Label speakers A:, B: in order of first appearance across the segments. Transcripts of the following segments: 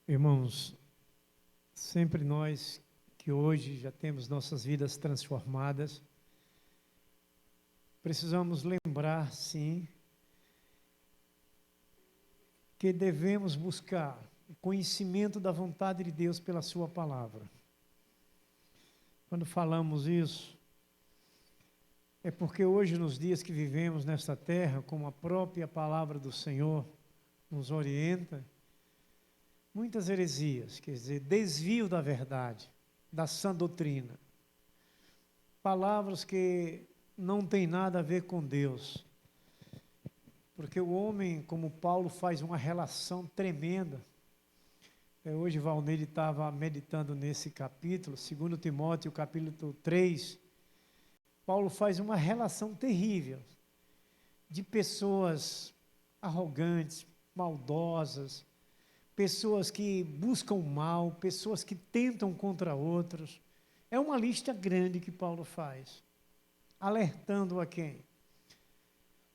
A: Irmãos, sempre nós que hoje já temos nossas vidas transformadas, precisamos lembrar, sim, que devemos buscar o conhecimento da vontade de Deus pela sua palavra. Quando falamos isso, é porque hoje, nos dias que vivemos nesta terra, como a própria palavra do Senhor nos orienta, muitas heresias, quer dizer, desvio da verdade, da sã doutrina, palavras que não têm nada a ver com Deus, porque o homem, como Paulo, faz uma relação tremenda. Hoje Valneide estava meditando nesse capítulo, 2 Timóteo, capítulo 3, Paulo faz uma relação terrível de pessoas arrogantes, maldosas, pessoas que buscam o mal, pessoas que tentam contra outros. É uma lista grande que Paulo faz, alertando a quem?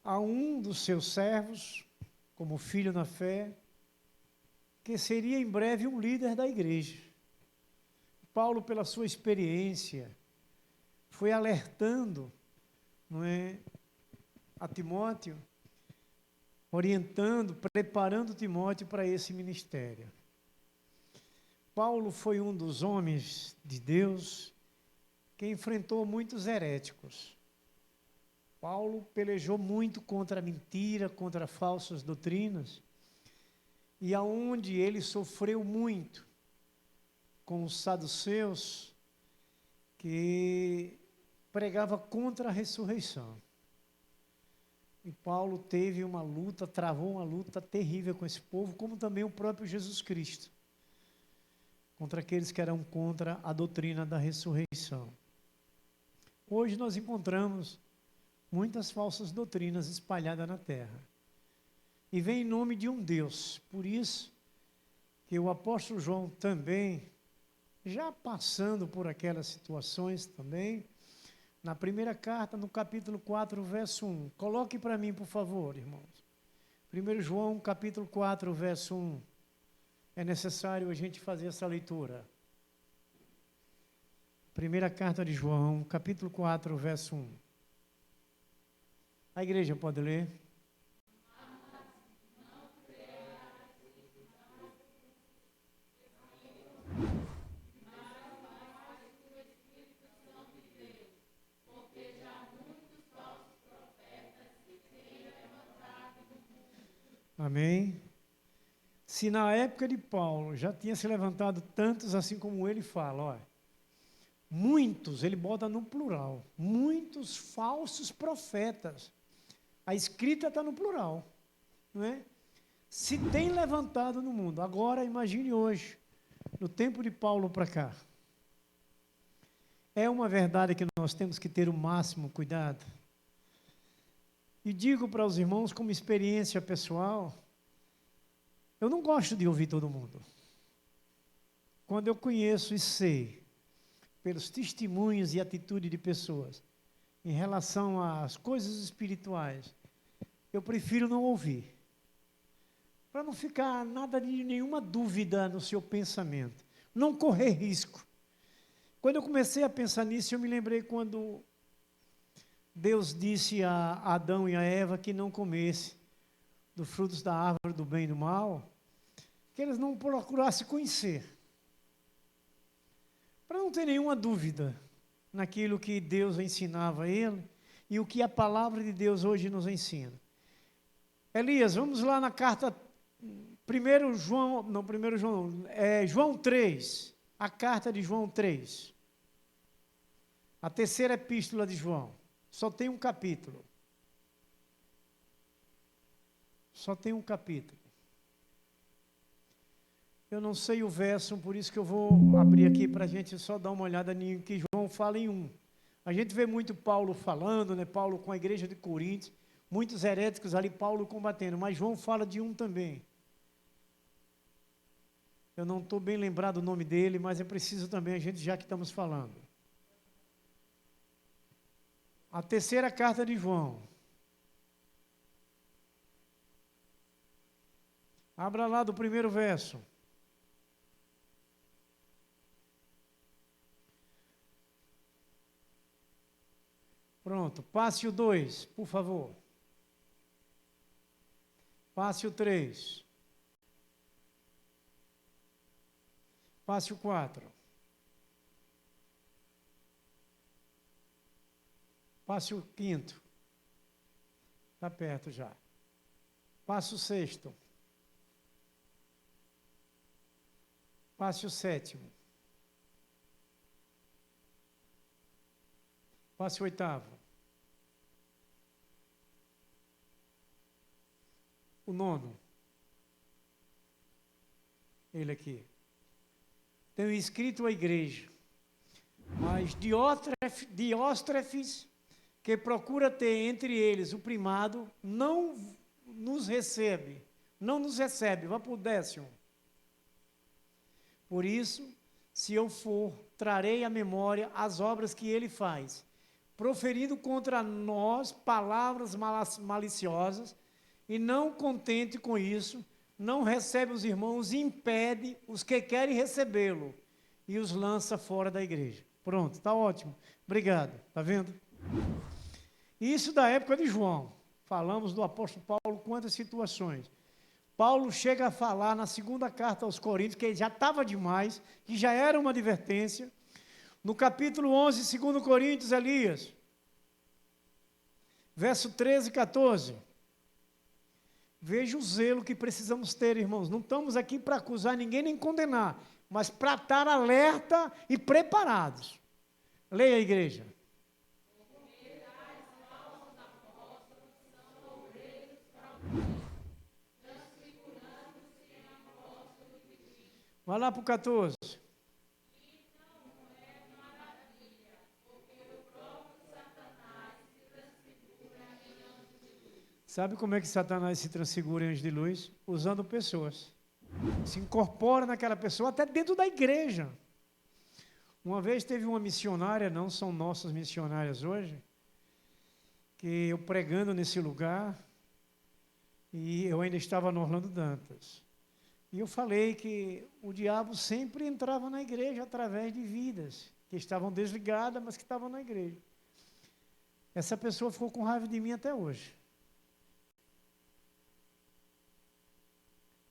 A: A um dos seus servos, como filho na fé, que seria em breve um líder da igreja. Paulo, pela sua experiência, foi alertando, não é, a Timóteo, orientando, preparando Timóteo para esse ministério. Paulo foi um dos homens de Deus que enfrentou muitos heréticos. Paulo pelejou muito contra a mentira, contra falsas doutrinas, e aonde ele sofreu muito com os saduceus, que pregava contra a ressurreição. E Paulo teve uma luta, travou uma luta terrível com esse povo, como também o próprio Jesus Cristo, contra aqueles que eram contra a doutrina da ressurreição. Hoje nós encontramos muitas falsas doutrinas espalhadas na terra, e vem em nome de um Deus. Por isso que o apóstolo João também, já passando por aquelas situações também, na primeira carta, no capítulo 4, verso 1. Coloque para mim, por favor, irmãos. 1 João, capítulo 4, verso 1. É necessário a gente fazer essa leitura. Primeira carta de João, capítulo 4, verso 1. A igreja pode ler? Amém? Se na época de Paulo já tinha se levantado tantos, assim como ele fala, olha, muitos, ele bota no plural, muitos falsos profetas. A escrita está no plural, não é? Se tem levantado no mundo, agora imagine hoje, no tempo de Paulo para cá. É uma verdade que nós temos que ter o máximo cuidado. E digo para os irmãos, como experiência pessoal, eu não gosto de ouvir todo mundo. Quando eu conheço e sei, pelos testemunhos e atitude de pessoas, em relação às coisas espirituais, eu prefiro não ouvir, para não ficar nada de nenhuma dúvida no seu pensamento, não correr risco. Quando eu comecei a pensar nisso, eu me lembrei quando Deus disse a Adão e a Eva que não comesse dos frutos da árvore do bem e do mal, que eles não procurassem conhecer, para não ter nenhuma dúvida naquilo que Deus ensinava a ele e o que a palavra de Deus hoje nos ensina. Elias, vamos lá na carta, João 3, a carta de João 3, a terceira epístola de João, só tem um capítulo. Só tem um capítulo. Eu não sei o verso, por isso que eu vou abrir aqui para a gente só dar uma olhada em que João fala em um. A gente vê muito Paulo falando, né? Paulo com a igreja de Coríntios, muitos heréticos ali, Paulo combatendo, mas João fala de um também. Eu não estou bem lembrado o nome dele, mas é preciso também a gente, já que estamos falando. A terceira carta de João. Abra lá do primeiro verso. Pronto. Passe o 2, por favor. Passe o 3. Passe o 4. Passe o 5º. Está perto já. Passe o 6º. Passe o 7º. Passe o 8º. O 9º. Ele aqui. Tenho escrito à igreja, mas Diótrefes, que procura ter entre eles o primado, não nos recebe. Vá para o 10º. Por isso, se eu for, trarei à memória as obras que ele faz, proferindo contra nós palavras maliciosas, e não contente com isso, não recebe os irmãos e impede os que querem recebê-lo e os lança fora da igreja. Pronto, está ótimo. Obrigado. Está vendo? Isso da época de João. Falamos do apóstolo Paulo, quantas situações. Paulo chega a falar na segunda carta aos Coríntios, que já estava demais, que já era uma advertência. No capítulo 11, 2 Coríntios, Elias, verso 13 e 14. Veja o zelo que precisamos ter, irmãos. Não estamos aqui para acusar ninguém nem condenar, mas para estar alerta e preparados. Leia a igreja. Vai lá para o 14. Sabe como é que Satanás se transfigura em anjo de luz? Usando pessoas. Se incorpora naquela pessoa, até dentro da igreja. Uma vez teve uma missionária, não são nossas missionárias hoje, que eu pregando nesse lugar, e eu ainda estava no Orlando Dantas. E eu falei que o diabo sempre entrava na igreja através de vidas que estavam desligadas, mas que estavam na igreja. Essa pessoa ficou com raiva de mim até hoje.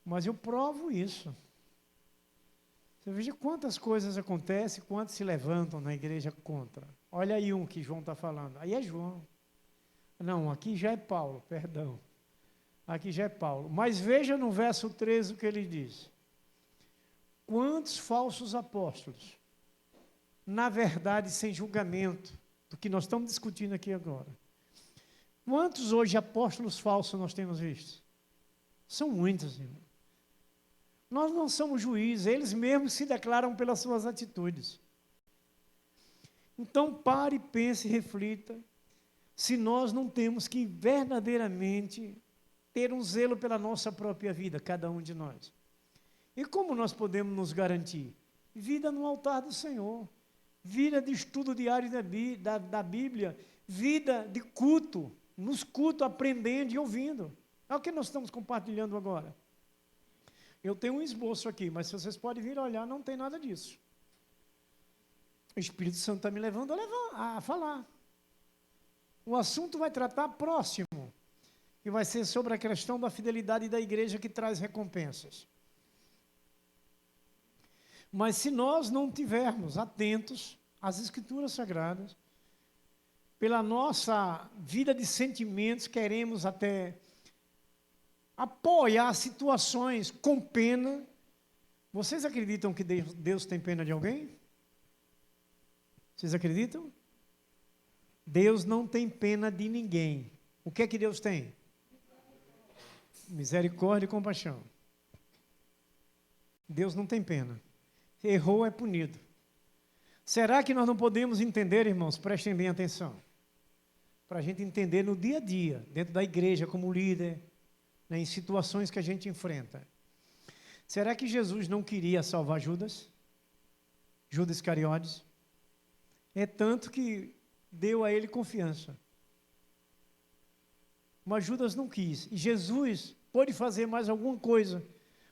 A: Mas eu provo isso. Você veja quantas coisas acontecem, quantos se levantam na igreja contra. Olha aí um que João está falando. Aí é João. Não, aqui já é Paulo, perdão. Aqui já é Paulo. Mas veja no verso 13 o que ele diz. Quantos falsos apóstolos, na verdade sem julgamento, do que nós estamos discutindo aqui agora. Quantos hoje apóstolos falsos nós temos visto? São muitos, irmão. Nós não somos juízes, eles mesmos se declaram pelas suas atitudes. Então pare, pense e reflita, se nós não temos que verdadeiramente ter um zelo pela nossa própria vida, cada um de nós. E como nós podemos nos garantir? Vida no altar do Senhor, vida de estudo diário da Bíblia, vida de culto, nos cultos aprendendo e ouvindo. É o que nós estamos compartilhando agora. Eu tenho um esboço aqui, mas se vocês podem vir olhar, não tem nada disso. O Espírito Santo está me levando a falar. O assunto vai tratar próximo, que vai ser sobre a questão da fidelidade da igreja que traz recompensas. Mas se nós não tivermos atentos às Escrituras Sagradas, pela nossa vida de sentimentos, queremos até apoiar situações com pena. Vocês acreditam que Deus tem pena de alguém? Vocês acreditam? Deus não tem pena de ninguém. O que é que Deus tem? Misericórdia e compaixão. Deus não tem pena. Errou, é punido. Será que nós não podemos entender, irmãos? Prestem bem atenção. Para a gente entender no dia a dia, dentro da igreja, como líder, né, em situações que a gente enfrenta. Será que Jesus não queria salvar Judas? Judas Iscariotes? É tanto que deu a ele confiança. Mas Judas não quis. E Jesus pôde fazer mais alguma coisa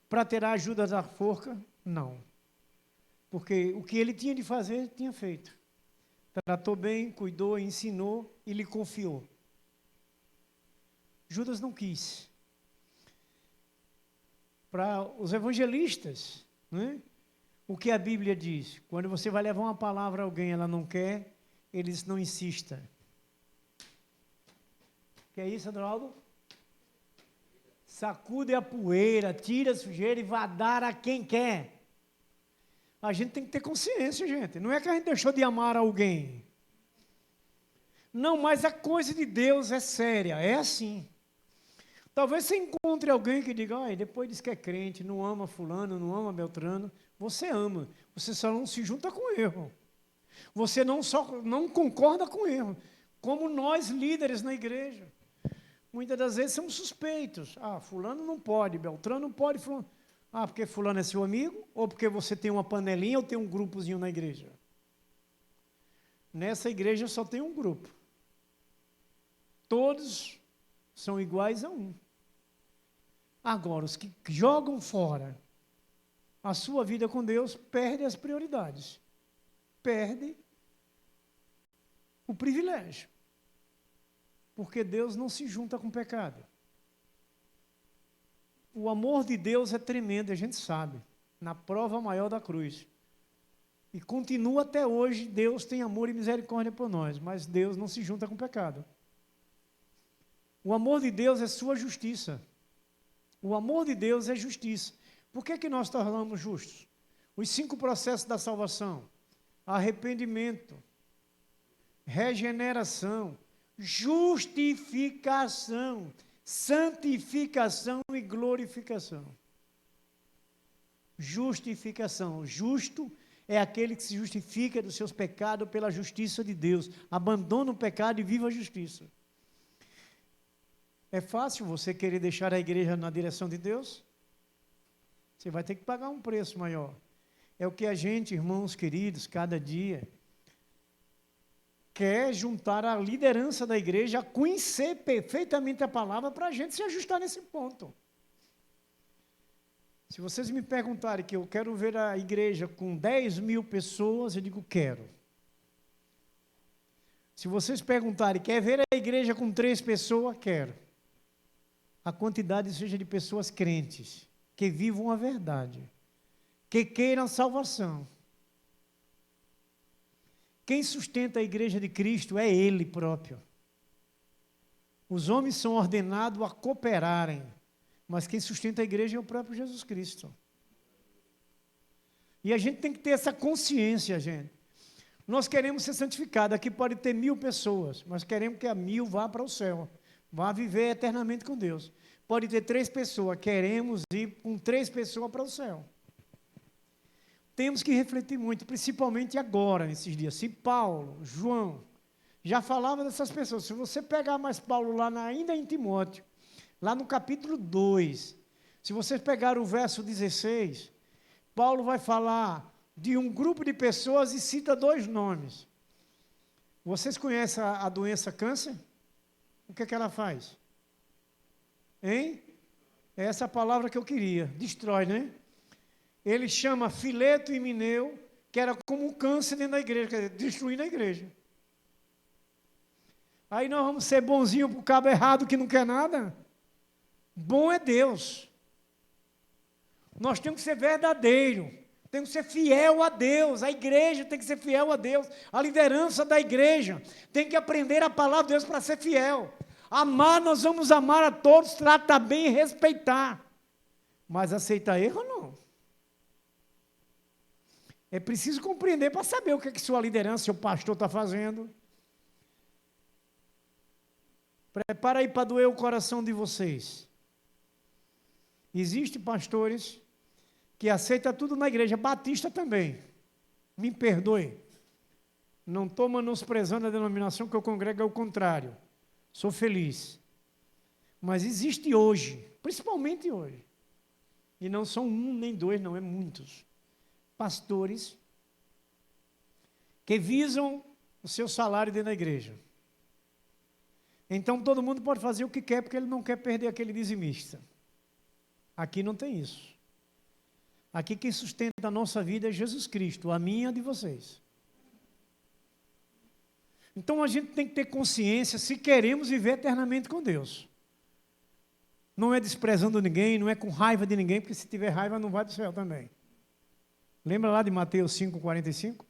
A: para ter a ajuda da forca? Não. Porque o que ele tinha de fazer, ele tinha feito. tratou bem, cuidou, ensinou e lhe confiou. Judas não quis. Para os evangelistas, né? O que a Bíblia diz? Quando você vai levar uma palavra a alguém, ela não quer, eles não insistam. Que é isso, Adroaldo? Sacude a poeira, tira a sujeira e vá dar a quem quer. A gente tem que ter consciência, gente. Não é que a gente deixou de amar alguém. Não, mas a coisa de Deus é séria, é assim. Talvez você encontre alguém que diga, ah, depois diz que é crente, não ama fulano, não ama Beltrano. Você ama, você só não se junta com erro. Você não concorda com erro. Como nós, líderes na igreja. Muitas das vezes somos suspeitos. Ah, fulano não pode, Beltrano não pode, fulano. Ah, porque fulano é seu amigo? Ou porque você tem uma panelinha ou tem um grupozinho na igreja? Nessa igreja só tem um grupo. Todos são iguais a um. Agora, os que jogam fora a sua vida com Deus, perdem as prioridades. Perdem o privilégio. Porque Deus não se junta com pecado. O amor de Deus é tremendo, a gente sabe. Na prova maior da cruz. E continua até hoje, Deus tem amor e misericórdia por nós, mas Deus não se junta com pecado. O amor de Deus é sua justiça. O amor de Deus é justiça. Por que nós tornamos justos? Os 5 processos da salvação: arrependimento, regeneração, justificação, santificação e glorificação. Justificação. Justo é aquele que se justifica dos seus pecados pela justiça de Deus. Abandona o pecado e viva a justiça. É fácil você querer deixar a igreja na direção de Deus? Você vai ter que pagar um preço maior. É o que a gente, irmãos queridos, cada dia quer juntar a liderança da igreja a conhecer perfeitamente a palavra para a gente se ajustar nesse ponto. Se vocês me perguntarem que eu quero ver a igreja com 10.000 pessoas, eu digo quero. Se vocês perguntarem, quer ver a igreja com 3 pessoas, quero. A quantidade seja de pessoas crentes, que vivam a verdade, que queiram salvação. Quem sustenta a igreja de Cristo é Ele próprio. Os homens são ordenados a cooperarem, mas quem sustenta a igreja é o próprio Jesus Cristo. E a gente tem que ter essa consciência, gente. Nós queremos ser santificados. Aqui pode ter 1.000 pessoas, mas queremos que a 1.000 vá para o céu. Vá viver eternamente com Deus. Pode ter 3 pessoas, queremos ir com 3 pessoas para o céu. Temos que refletir muito, principalmente agora, nesses dias. Se Paulo, João, já falava dessas pessoas, se você pegar mais Paulo lá ainda em Timóteo, lá no capítulo 2, se vocês pegarem o verso 16, Paulo vai falar de um grupo de pessoas e cita 2 nomes. Vocês conhecem a doença câncer? O que ela faz? Hein? É essa palavra que eu queria. Destrói, né? Ele chama Fileto e Mineu, que era como um câncer dentro da igreja, quer dizer, destruindo a igreja. Aí nós vamos ser bonzinhos para o cabo errado que não quer nada? Bom é Deus. Nós temos que ser verdadeiro. Temos que ser fiel a Deus. A igreja tem que ser fiel a Deus. A liderança da igreja tem que aprender a palavra de Deus para ser fiel. Amar, nós vamos amar a todos, tratar bem e respeitar. Mas aceitar erro, não. É preciso compreender para saber o que sua liderança, seu pastor está fazendo. Prepara aí para doer o coração de vocês. Existem pastores que aceitam tudo na igreja, batista também. Me perdoe. Não estou menosprezando a denominação que eu congrego, é o contrário. Sou feliz. Mas existe hoje, principalmente hoje, e não são 1 nem 2, não, é muitos, pastores que visam o seu salário dentro da igreja. Então todo mundo pode fazer o que quer, porque ele não quer perder aquele dizimista. Aqui não tem isso. Aqui quem sustenta a nossa vida é Jesus Cristo, a minha e a de vocês. Então a gente tem que ter consciência se queremos viver eternamente com Deus. Não é desprezando ninguém, não é com raiva de ninguém, porque se tiver raiva não vai para o céu também. Lembra lá de Mateus 5,45?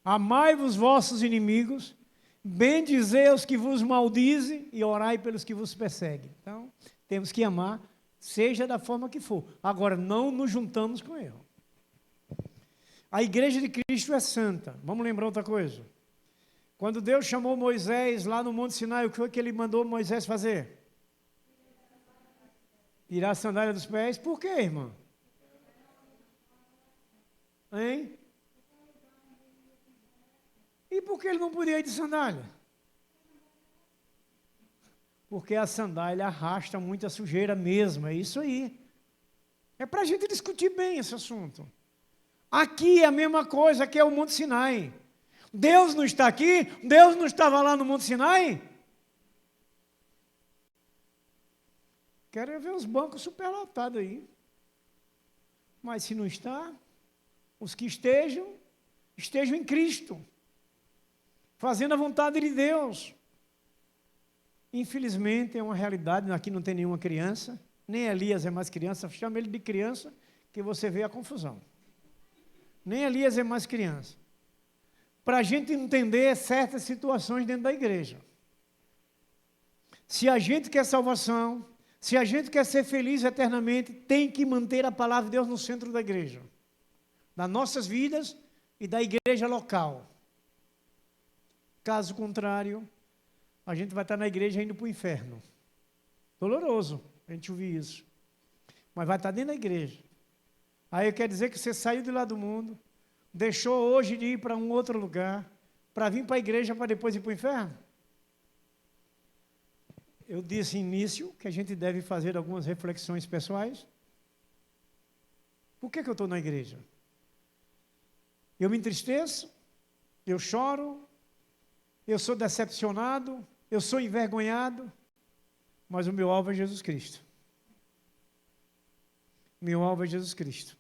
A: Amai os vossos inimigos, bendizei os que vos maldizem e orai pelos que vos perseguem. Então, temos que amar, seja da forma que for. Agora, não nos juntamos com ele. A igreja de Cristo é santa. Vamos lembrar outra coisa. Quando Deus chamou Moisés lá no Monte Sinai, o que foi que ele mandou Moisés fazer? Tirar a sandália dos pés. Por quê, irmã? Hein? E por que ele não podia ir de sandália? Porque a sandália arrasta muita sujeira mesmo, é isso aí. É para a gente discutir bem esse assunto. Aqui é a mesma coisa, que é o Monte Sinai. Deus não está aqui? Deus não estava lá no Monte Sinai? Quero ver os bancos superlotados aí. Mas se não está, os que estejam em Cristo, fazendo a vontade de Deus. Infelizmente, é uma realidade, aqui não tem nenhuma criança, nem Elias é mais criança, chama ele de criança, que você vê a confusão. Nem Elias é mais criança. Para a gente entender certas situações dentro da igreja. Se a gente quer salvação, se a gente quer ser feliz eternamente, tem que manter a palavra de Deus no centro da igreja. Das nossas vidas e da igreja local. Caso contrário, a gente vai estar na igreja indo para o inferno. Doloroso a gente ouvir isso. Mas vai estar dentro da igreja. Aí quer dizer que você saiu de lá do mundo, deixou hoje de ir para um outro lugar, para vir para a igreja para depois ir para o inferno? Eu disse no início que a gente deve fazer algumas reflexões pessoais. Por que eu estou na igreja? Eu me entristeço, eu choro, eu sou decepcionado, eu sou envergonhado, mas o meu alvo é Jesus Cristo. Meu alvo é Jesus Cristo.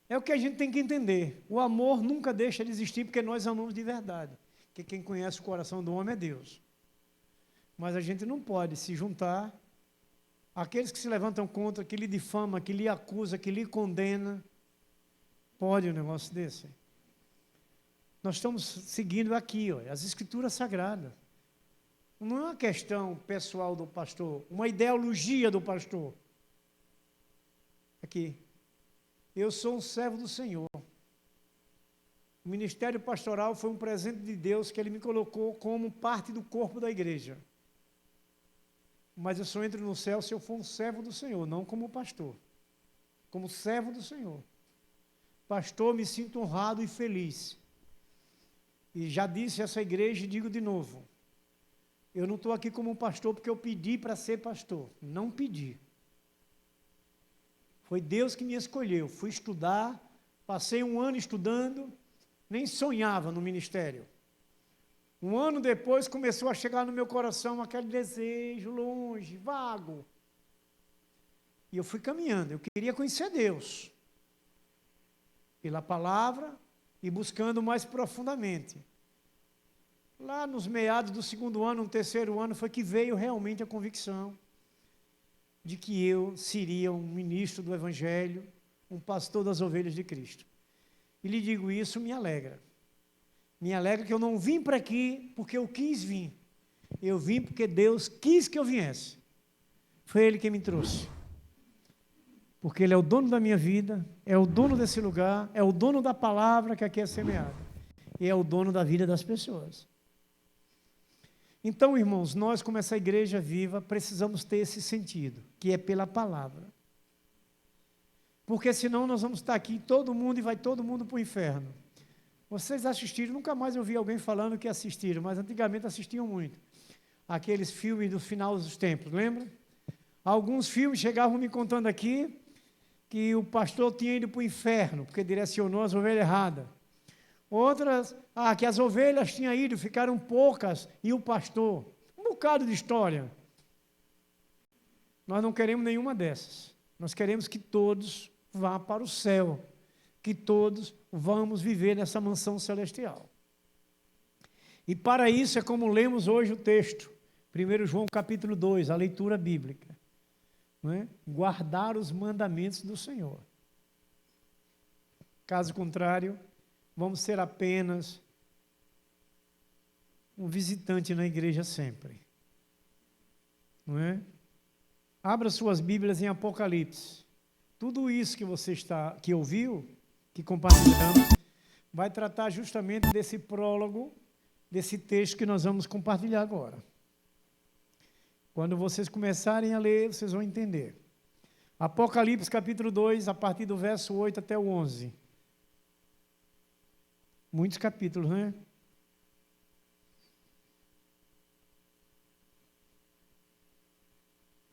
A: É o que a gente tem que entender. O amor nunca deixa de existir, porque nós amamos de verdade. Porque quem conhece o coração do homem é Deus. Mas a gente não pode se juntar àqueles que se levantam contra, que lhe difama, que lhe acusa, que lhe condena. Pode um negócio desse? Nós estamos seguindo aqui, ó, as Escrituras Sagradas. Não é uma questão pessoal do pastor, uma ideologia do pastor. Aqui. Eu sou um servo do Senhor. O ministério pastoral foi um presente de Deus que Ele me colocou como parte do corpo da igreja. Mas eu só entro no céu se eu for um servo do Senhor, não como pastor. Como servo do Senhor. Pastor, me sinto honrado e feliz. E já disse essa igreja e digo de novo. Eu não estou aqui como pastor porque eu pedi para ser pastor. Não pedi. Foi Deus que me escolheu. Fui estudar, passei um ano estudando, nem sonhava no ministério. Um ano depois começou a chegar no meu coração aquele desejo longe, vago. E eu fui caminhando, eu queria conhecer Deus. Pela palavra e buscando mais profundamente. Lá nos meados do segundo ano, no terceiro ano, foi que veio realmente a convicção de que eu seria um ministro do Evangelho, um pastor das ovelhas de Cristo. E lhe digo isso, me alegra. Me alegra que eu não vim para aqui porque eu quis vir. Eu vim porque Deus quis que eu viesse. Foi Ele que me trouxe. Porque Ele é o dono da minha vida, é o dono desse lugar, é o dono da palavra que aqui é semeada. E é o dono da vida das pessoas. Então, irmãos, nós como essa igreja viva, precisamos ter esse sentido, que é pela palavra. Porque senão nós vamos estar aqui todo mundo e vai todo mundo para o inferno. Vocês assistiram, nunca mais eu vi alguém falando que assistiram, mas antigamente assistiam muito. Aqueles filmes do final dos tempos, lembra? Alguns filmes chegavam me contando aqui que o pastor tinha ido para o inferno, porque direcionou as ovelhas erradas. Outras, que as ovelhas tinham ido, ficaram poucas, e o pastor. Um bocado de história. Nós não queremos nenhuma dessas. Nós queremos que todos vá para o céu. que todos vamos viver nessa mansão celestial. E para isso é como lemos hoje o texto, 1 João capítulo 2, a leitura bíblica. Não é? Guardar os mandamentos do Senhor. Caso contrário, vamos ser apenas um visitante na igreja sempre. Não é? Abra suas Bíblias em Apocalipse. Tudo isso que você que ouviu, que compartilhamos, vai tratar justamente desse prólogo, desse texto que nós vamos compartilhar agora. Quando vocês começarem a ler, vocês vão entender. Apocalipse capítulo 2, a partir do verso 8 até o 11. Muitos capítulos, né?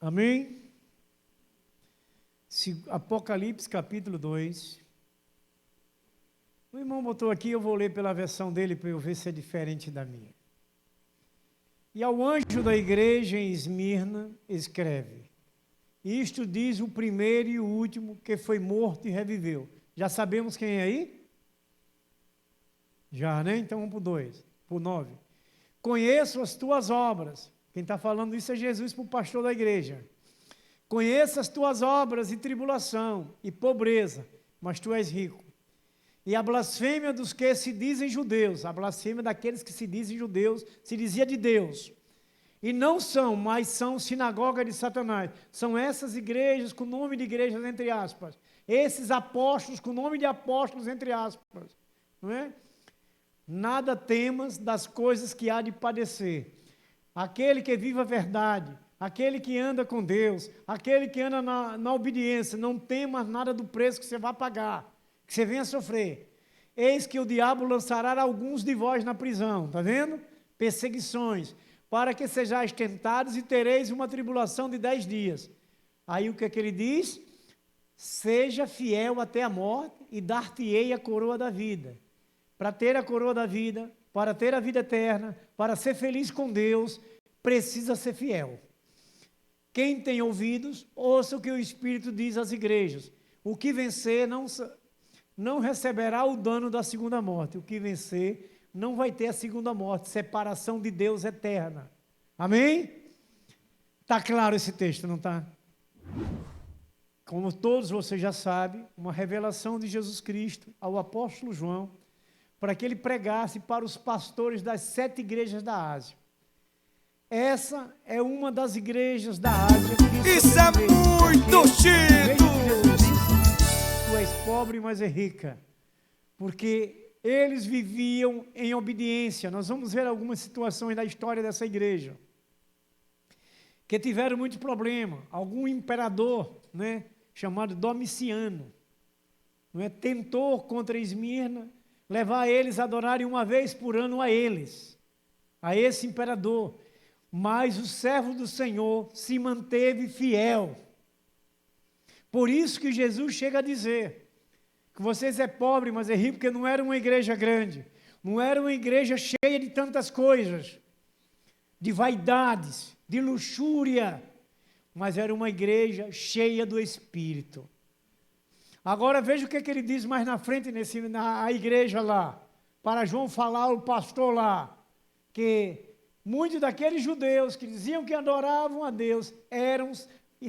A: Amém? Apocalipse capítulo 2. O irmão botou aqui, eu vou ler pela versão dele para eu ver se é diferente da minha. E ao anjo da igreja em Esmirna, escreve: isto diz o primeiro e o último que foi morto e reviveu. Já sabemos quem é aí? Já, né? Então vamos para o 2, para o 9. Conheço as tuas obras. Quem está falando isso é Jesus para o pastor da igreja. Conheço as tuas obras e tribulação e pobreza, mas tu és rico. E a blasfêmia dos que se dizem judeus, a blasfêmia daqueles que se dizem judeus, se dizia de Deus. E não são, mas são sinagoga de Satanás. São essas igrejas com nome de igrejas, entre aspas. Esses apóstolos com nome de apóstolos, entre aspas. Não é? Nada temas das coisas que há de padecer. Aquele que vive a verdade, aquele que anda com Deus, aquele que anda na obediência, não temas nada do preço que você vai pagar, que você venha sofrer. Eis que o diabo lançará alguns de vós na prisão, está vendo? Perseguições, para que sejais tentados e tereis uma tribulação de 10 dias. Aí o que é que ele diz? Seja fiel até a morte e dar-te-ei a coroa da vida. Para ter a coroa da vida, para ter a vida eterna, para ser feliz com Deus, precisa ser fiel. Quem tem ouvidos, ouça o que o Espírito diz às igrejas. O que vencer não receberá o dano da segunda morte. O que vencer não vai ter a segunda morte, separação de Deus eterna. Amém? Está claro esse texto, não está? Como todos vocês já sabem, uma revelação de Jesus Cristo ao apóstolo João, para que ele pregasse para os pastores das 7 igrejas da Ásia. Essa é uma das igrejas da Ásia.
B: Isso é muito chido!
A: Tu és pobre, mas é rica. Porque eles viviam em obediência. Nós vamos ver algumas situações da história dessa igreja que tiveram muito problema. Algum imperador, né, chamado Domiciano, não é, tentou contra Esmirna levar eles a adorarem uma vez por ano a esse imperador. Mas o servo do Senhor se manteve fiel. Por isso que Jesus chega a dizer que vocês é pobre, mas é rico, porque não era uma igreja grande, não era uma igreja cheia de tantas coisas, de vaidades, de luxúria, mas era uma igreja cheia do Espírito. Agora veja o que ele diz mais na frente, na igreja lá, para João falar ao pastor lá, que muitos daqueles judeus que diziam que adoravam a Deus eram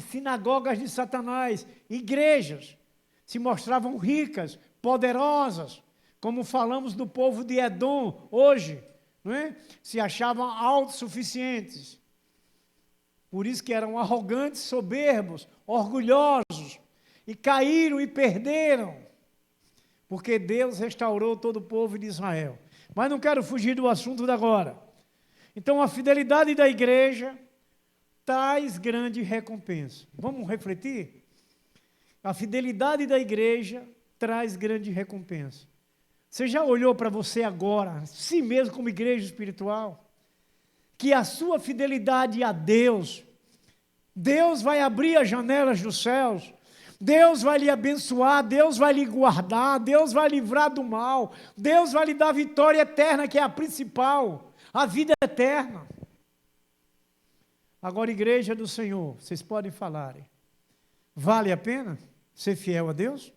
A: sinagogas de Satanás, igrejas, se mostravam ricas, poderosas, como falamos do povo de Edom hoje, não é? Se achavam autossuficientes. Por isso que eram arrogantes, soberbos, orgulhosos, e caíram e perderam, porque Deus restaurou todo o povo de Israel. Mas não quero fugir do assunto de agora. Então, a fidelidade da igreja traz grande recompensa. Vamos refletir? A fidelidade da igreja traz grande recompensa. Você já olhou para você agora, si mesmo como igreja espiritual, que a sua fidelidade a Deus, Deus vai abrir as janelas dos céus, Deus vai lhe abençoar, Deus vai lhe guardar, Deus vai livrar do mal, Deus vai lhe dar a vitória eterna, que é a principal, a vida eterna. Agora, igreja do Senhor, vocês podem falar, vale a pena ser fiel a Deus?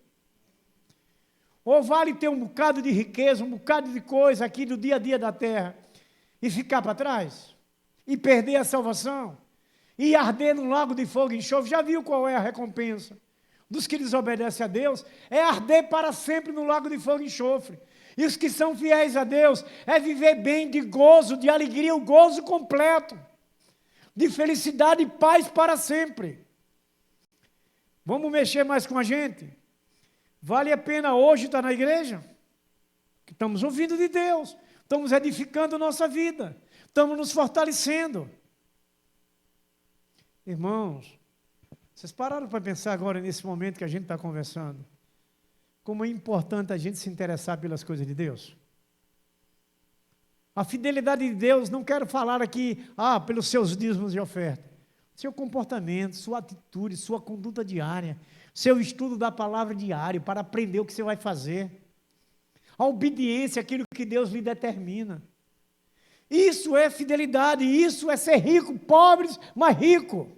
A: Ou vale ter um bocado de riqueza, um bocado de coisa aqui do dia a dia da terra e ficar para trás? E perder a salvação? E arder num lago de fogo e enxofre? Já viu qual é a recompensa dos que desobedecem a Deus? É arder para sempre no lago de fogo e enxofre. E os que são fiéis a Deus é viver bem, de gozo, de alegria, o gozo completo, de felicidade e paz para sempre. Vamos mexer mais com a gente? Vale a pena hoje estar na igreja? Estamos ouvindo de Deus, estamos edificando nossa vida, estamos nos fortalecendo. Irmãos, vocês pararam para pensar agora nesse momento que a gente está conversando? Como é importante a gente se interessar pelas coisas de Deus? A fidelidade de Deus, não quero falar aqui, pelos seus dízimos e ofertas. Seu comportamento, sua atitude, sua conduta diária, seu estudo da palavra diário, para aprender o que você vai fazer. A obediência àquilo que Deus lhe determina. Isso é fidelidade, isso é ser rico, pobres, mas rico.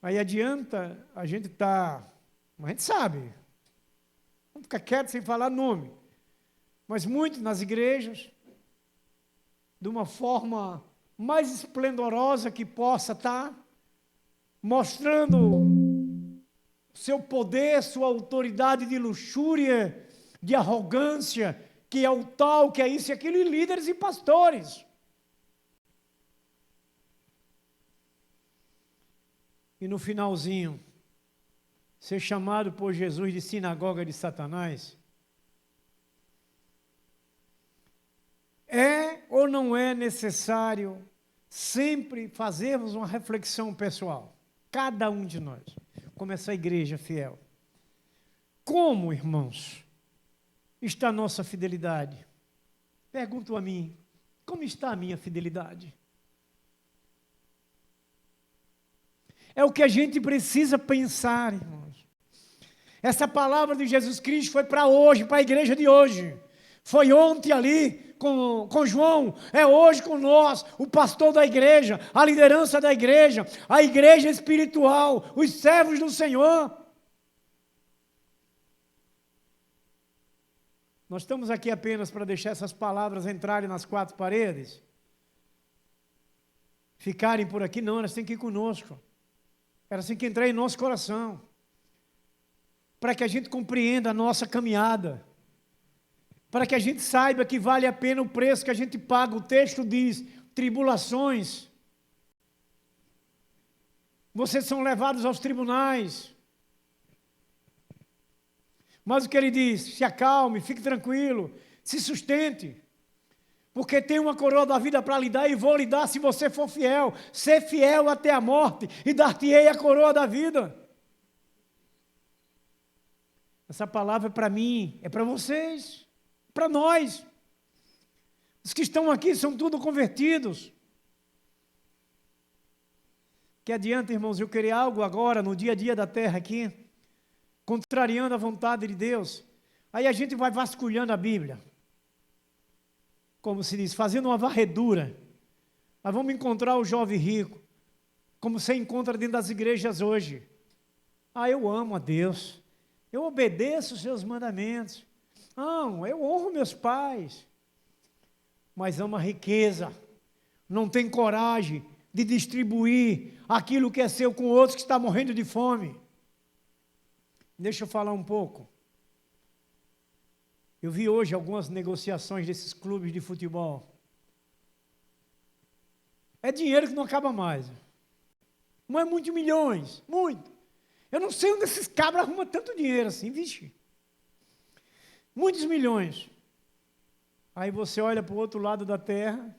A: Aí adianta a gente a gente sabe, vamos ficar quieto sem falar nome, mas muito nas igrejas, de uma forma mais esplendorosa que possa estar, mostrando seu poder, sua autoridade de luxúria, de arrogância, que é o tal, que é isso e aquilo, e líderes e pastores. E no finalzinho, ser chamado por Jesus de sinagoga de Satanás, é ou não é necessário sempre fazermos uma reflexão pessoal, cada um de nós, como essa igreja fiel? Como, irmãos, está a nossa fidelidade? Pergunto a mim, como está a minha fidelidade? É o que a gente precisa pensar, irmãos. Essa palavra de Jesus Cristo foi para hoje, para a igreja de hoje. Foi ontem ali com João, é hoje com nós, o pastor da igreja, a liderança da igreja, a igreja espiritual, os servos do Senhor. Nós estamos aqui apenas para deixar essas palavras entrarem nas quatro paredes, ficarem por aqui, não, elas têm que ir conosco. Elas têm que entrar em nosso coração, para que a gente compreenda a nossa caminhada, para que a gente saiba que vale a pena o preço que a gente paga. O texto diz, tribulações, vocês são levados aos tribunais, mas o que ele diz? Se acalme, fique tranquilo, se sustente, porque tem uma coroa da vida para lhe dar, e vou lhe dar se você for fiel. Ser fiel até a morte, e dar-te-ei a coroa da vida. Essa palavra é para mim, é para vocês, para nós. Os que estão aqui são tudo convertidos. Que adianta, irmãos, eu querer algo agora, no dia a dia da terra aqui, contrariando a vontade de Deus. Aí a gente vai vasculhando a Bíblia, como se diz, fazendo uma varredura. Nós vamos encontrar o jovem rico, como você encontra dentro das igrejas hoje. Eu amo a Deus, eu obedeço os seus mandamentos, não, eu honro meus pais, mas amo a riqueza, não tem coragem de distribuir aquilo que é seu com outros que estão morrendo de fome. Deixa eu falar um pouco. Eu vi hoje algumas negociações desses clubes de futebol. É dinheiro que não acaba mais. Não é muitos milhões, muito. Eu não sei onde esses cabras arrumam tanto dinheiro assim, vixe. Muitos milhões. Aí você olha para o outro lado da terra,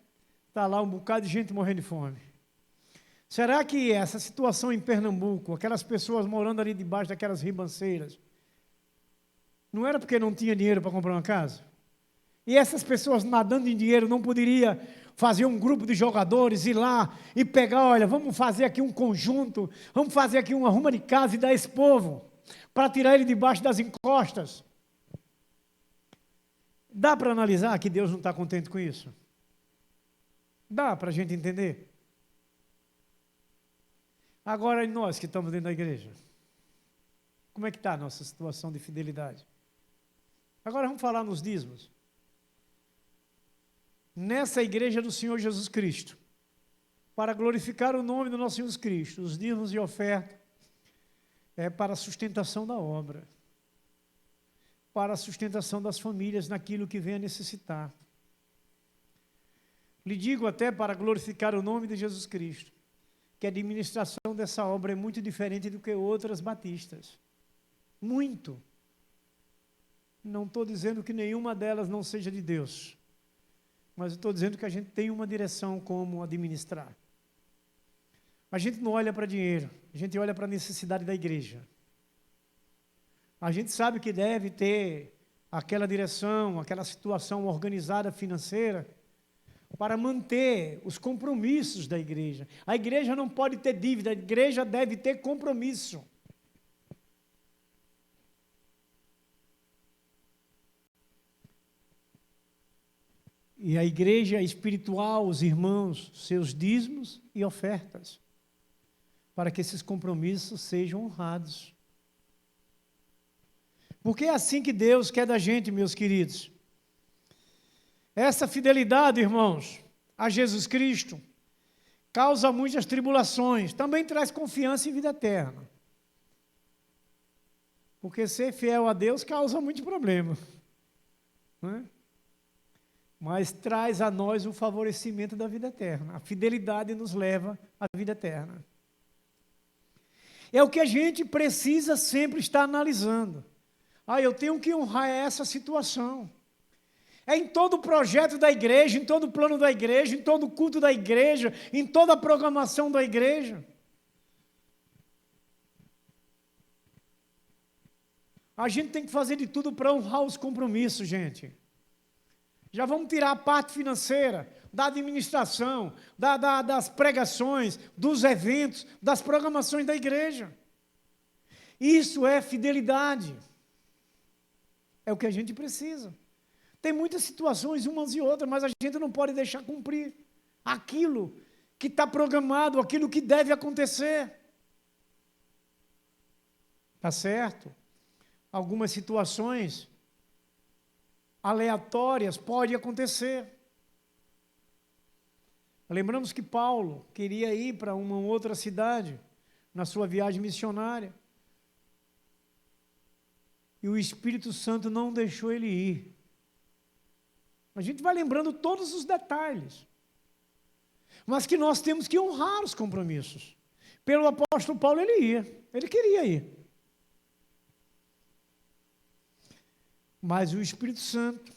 A: está lá um bocado de gente morrendo de fome. Será que essa situação em Pernambuco, aquelas pessoas morando ali debaixo daquelas ribanceiras, não era porque não tinha dinheiro para comprar uma casa? E essas pessoas nadando em dinheiro não poderia fazer um grupo de jogadores, ir lá e pegar, olha, vamos fazer aqui um conjunto, vamos fazer aqui uma arruma de casa e dar esse povo, para tirar ele debaixo das encostas. Dá para analisar que Deus não está contente com isso? Dá para a gente entender? Agora, nós que estamos dentro da igreja, Como é que está a nossa situação de fidelidade? Agora vamos falar nos dízimos. Nessa igreja do Senhor Jesus Cristo, para glorificar o nome do nosso Senhor Jesus Cristo, os dízimos e oferta é para a sustentação da obra, para a sustentação das famílias naquilo que vem a necessitar. Lhe digo até para glorificar o nome de Jesus Cristo, que a administração dessa obra é muito diferente do que outras batistas. Muito. Não estou dizendo que nenhuma delas não seja de Deus, mas estou dizendo que a gente tem uma direção como administrar. A gente não olha para dinheiro, a gente olha para a necessidade da igreja. A gente sabe que deve ter aquela direção, aquela situação organizada financeira, para manter os compromissos da igreja. A igreja não pode ter dívida, a igreja deve ter compromisso. E a igreja espiritual, os irmãos, seus dízimos e ofertas, para que esses compromissos sejam honrados. Porque é assim que Deus quer da gente, meus queridos. Essa fidelidade, irmãos, a Jesus Cristo, causa muitas tribulações, também traz confiança em vida eterna. Porque ser fiel a Deus causa muito problema, não é? Mas traz a nós o favorecimento da vida eterna. A fidelidade nos leva à vida eterna. É o que a gente precisa sempre estar analisando. Eu tenho que honrar essa situação. É em todo o projeto da igreja, em todo o plano da igreja, em todo o culto da igreja, em toda a programação da igreja. A gente tem que fazer de tudo para honrar os compromissos, gente. Já vamos tirar a parte financeira, da administração, das pregações, dos eventos, das programações da igreja. Isso é fidelidade. É o que a gente precisa. Tem muitas situações, umas e outras, mas a gente não pode deixar cumprir aquilo que está programado, aquilo que deve acontecer. Está certo? Algumas situações aleatórias podem acontecer. Lembramos que Paulo queria ir para uma outra cidade, na sua viagem missionária. E o Espírito Santo não deixou ele ir. A gente vai lembrando todos os detalhes. Mas que nós temos que honrar os compromissos. Pelo apóstolo Paulo ele ia, ele queria ir. Mas o Espírito Santo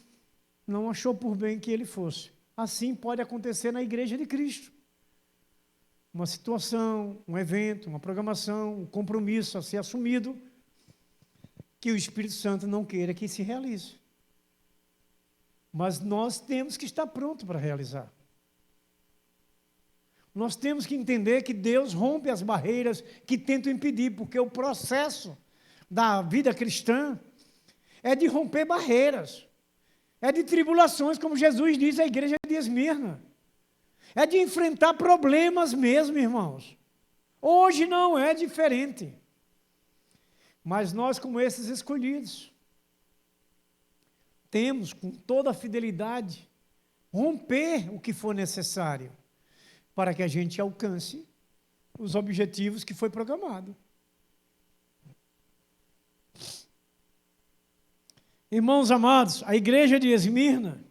A: não achou por bem que ele fosse. Assim pode acontecer na igreja de Cristo. Uma situação, um evento, uma programação, um compromisso a ser assumido, que o Espírito Santo não queira que se realize. Mas nós temos que estar prontos para realizar. Nós temos que entender que Deus rompe as barreiras que tentam impedir, porque o processo da vida cristã é de romper barreiras, é de tribulações, como Jesus disse à igreja de Esmirna. É de enfrentar problemas mesmo, irmãos. Hoje não é diferente. Mas nós, como esses escolhidos, temos, com toda a fidelidade, romper o que for necessário para que a gente alcance os objetivos que foi programado. Irmãos amados, a igreja de Esmirna,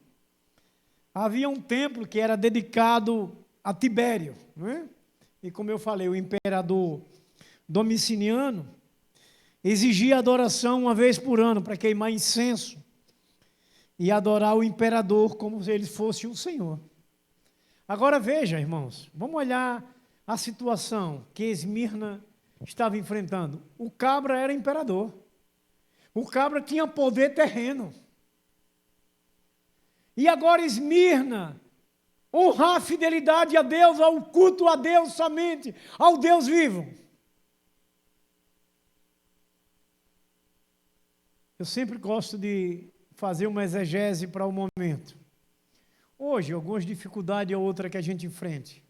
A: havia um templo que era dedicado a Tibério, não é? E como eu falei, o imperador Domiciano exigia adoração uma vez por ano para queimar incenso e adorar o imperador como se ele fosse um senhor. Agora veja, irmãos, vamos olhar a situação que Esmirna estava enfrentando. O cabra era imperador. O cabra tinha poder terreno. E agora Esmirna, honrar a fidelidade a Deus, ao culto a Deus somente, ao Deus vivo. Eu sempre gosto de fazer uma exegese para o momento. Hoje, algumas dificuldades ou outra que a gente enfrente.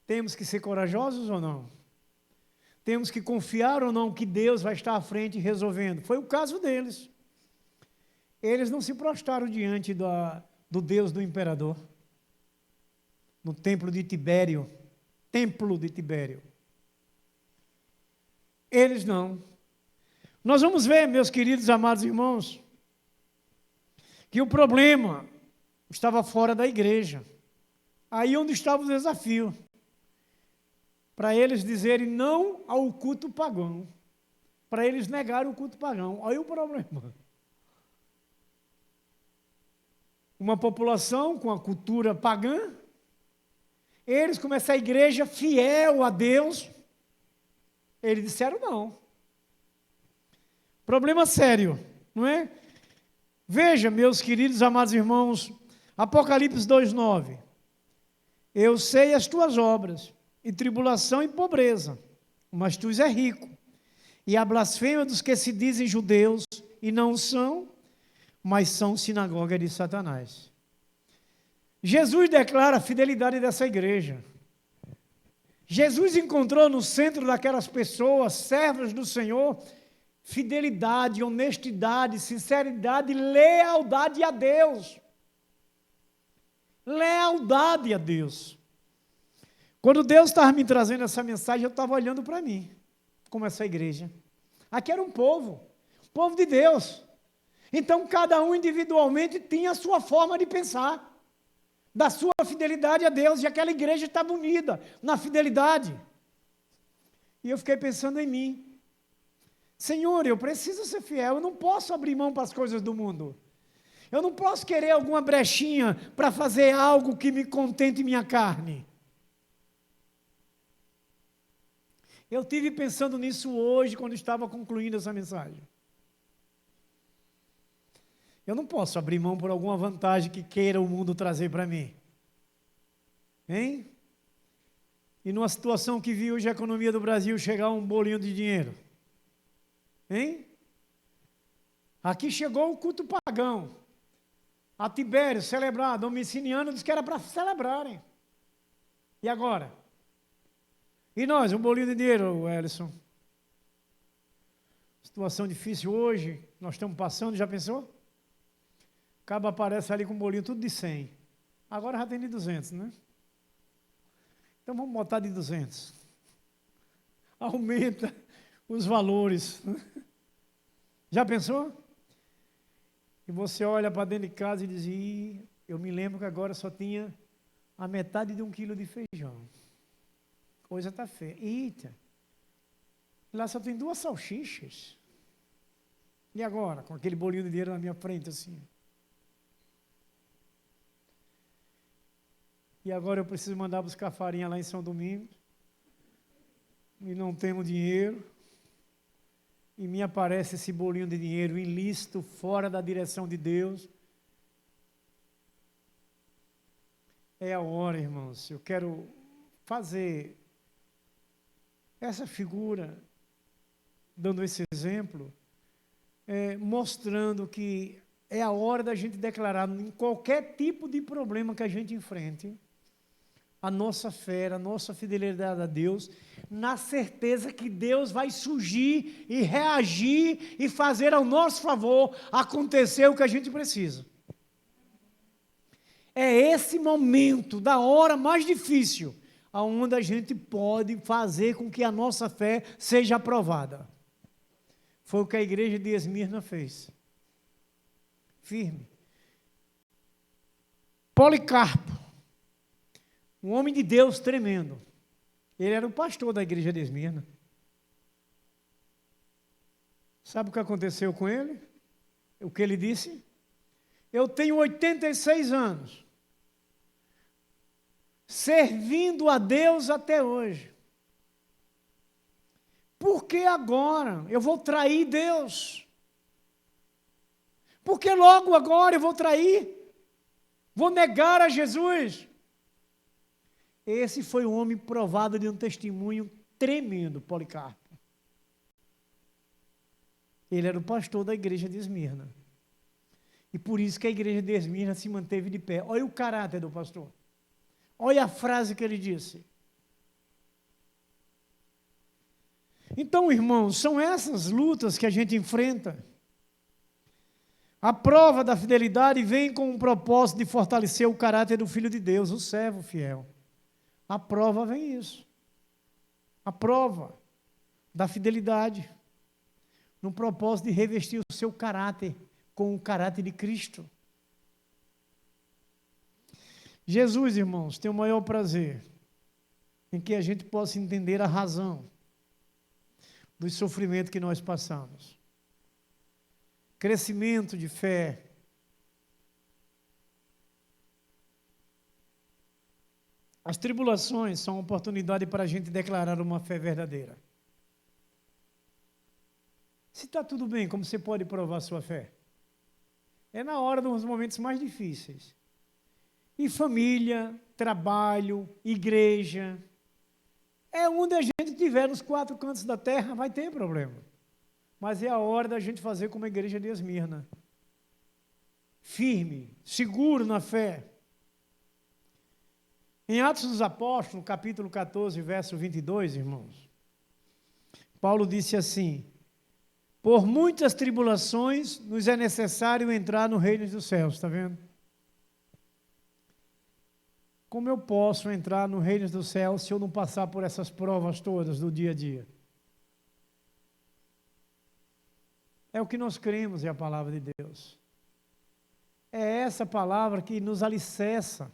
A: Temos que ser corajosos ou não? temos que confiar ou não que Deus vai estar à frente resolvendo. Foi o caso deles. Eles não se prostraram diante do Deus do imperador, no templo de Tibério. Templo de Tibério. Eles não. Nós vamos ver, meus queridos amados irmãos, que o problema estava fora da igreja. Aí onde estava o desafio. Para eles dizerem não ao culto pagão. Para eles negarem o culto pagão. Aí o problema. Uma população com a cultura pagã, eles, como essa igreja fiel a Deus, eles disseram não. Problema sério, não é? Veja, meus queridos amados irmãos, Apocalipse 2:9. Eu sei as tuas obras, e tribulação e pobreza, mas tu és rico, e a blasfêmia dos que se dizem judeus, e não são, mas são sinagoga de Satanás. Jesus declara a fidelidade dessa igreja. Jesus encontrou no centro daquelas pessoas, servas do Senhor, fidelidade, honestidade, sinceridade, lealdade a Deus. Lealdade a Deus. Quando Deus estava me trazendo essa mensagem, eu estava olhando para mim, como essa igreja. Aqui era um povo de Deus. Então, cada um individualmente tinha a sua forma de pensar, da sua fidelidade a Deus, e aquela igreja estava unida na fidelidade. E eu fiquei pensando em mim. Senhor, eu preciso ser fiel, eu não posso abrir mão para as coisas do mundo. Eu não posso querer alguma brechinha para fazer algo que me contente minha carne. Eu estive pensando nisso hoje, quando estava concluindo essa mensagem. Eu não posso abrir mão por alguma vantagem que queira o mundo trazer para mim. Hein? E numa situação que vi hoje a economia do Brasil chegar a um bolinho de dinheiro. Hein? Aqui chegou o culto pagão. A Tibério, celebrado, Domiciliano, disse que era para celebrarem. E agora? E nós, um bolinho de dinheiro, Ellison? Situação difícil hoje, nós estamos passando, já pensou? Acaba aparece ali com um bolinho tudo de 100. Agora já tem de 200, né? Então vamos botar de 200. Aumenta os valores. Já pensou? E você olha para dentro de casa e diz, eu me lembro que agora só tinha a metade de 1 quilo de feijão. Coisa está feia. Eita, lá só tem 2 salsichas. E agora? Com aquele bolinho de dinheiro na minha frente assim. E agora eu preciso mandar buscar farinha lá em São Domingos. E não tenho dinheiro. E me aparece esse bolinho de dinheiro ilícito, fora da direção de Deus. É a hora, irmãos. Eu quero fazer essa figura, dando esse exemplo, mostrando que é a hora da gente declarar, em qualquer tipo de problema que a gente enfrente, a nossa fé, a nossa fidelidade a Deus, na certeza que Deus vai surgir e reagir e fazer ao nosso favor acontecer o que a gente precisa. É esse momento da hora mais difícil, aonde a gente pode fazer com que a nossa fé seja aprovada. Foi o que a igreja de Esmirna fez. Firme. Policarpo, um homem de Deus tremendo. Ele era o pastor da igreja de Esmirna. Sabe o que aconteceu com ele? O que ele disse? Eu tenho 86 anos, servindo a Deus até hoje. Por que agora eu vou trair Deus? Por que logo agora eu vou trair? Vou negar a Jesus? Esse foi um homem provado de um testemunho tremendo, Policarpo. Ele era o pastor da igreja de Esmirna. E por isso que a igreja de Esmirna se manteve de pé. Olha o caráter do pastor. Olha a frase que ele disse. Então, irmãos, são essas lutas que a gente enfrenta. A prova da fidelidade vem com o propósito de fortalecer o caráter do Filho de Deus, o servo fiel. A prova vem isso. A prova da fidelidade, no propósito de revestir o seu caráter com o caráter de Cristo. Jesus, irmãos, tem o maior prazer em que a gente possa entender a razão do sofrimento que nós passamos. Crescimento de fé. As tribulações são uma oportunidade para a gente declarar uma fé verdadeira. Se está tudo bem, como você pode provar a sua fé? É na hora dos momentos mais difíceis. E família, trabalho, igreja. É onde a gente estiver nos 4 cantos da terra, vai ter problema. Mas é a hora da gente fazer como a igreja de Esmirna. Firme, seguro na fé. Em Atos dos Apóstolos, capítulo 14, verso 22, irmãos, Paulo disse assim: por muitas tribulações nos é necessário entrar no reino dos céus, está vendo? Como eu posso entrar no reino dos céus se eu não passar por essas provas todas do dia a dia? É o que nós cremos, é a palavra de Deus. É essa palavra que nos alicerça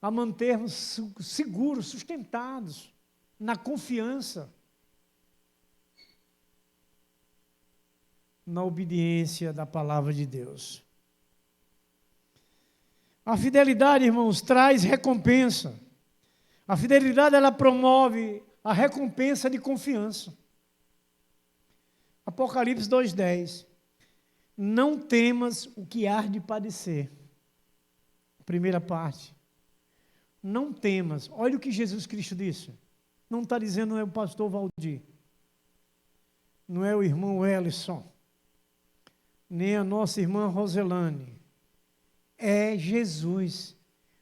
A: a mantermos seguros, sustentados, na confiança, na obediência da palavra de Deus. A fidelidade, irmãos, traz recompensa. A fidelidade, ela promove a recompensa de confiança. Apocalipse 2:10. Não temas o que há de padecer. Primeira parte. Não temas. Olha o que Jesus Cristo disse. Não está dizendo, não é o pastor Valdir. Não é o irmão Ellison. Nem a nossa irmã Roselane. É Jesus.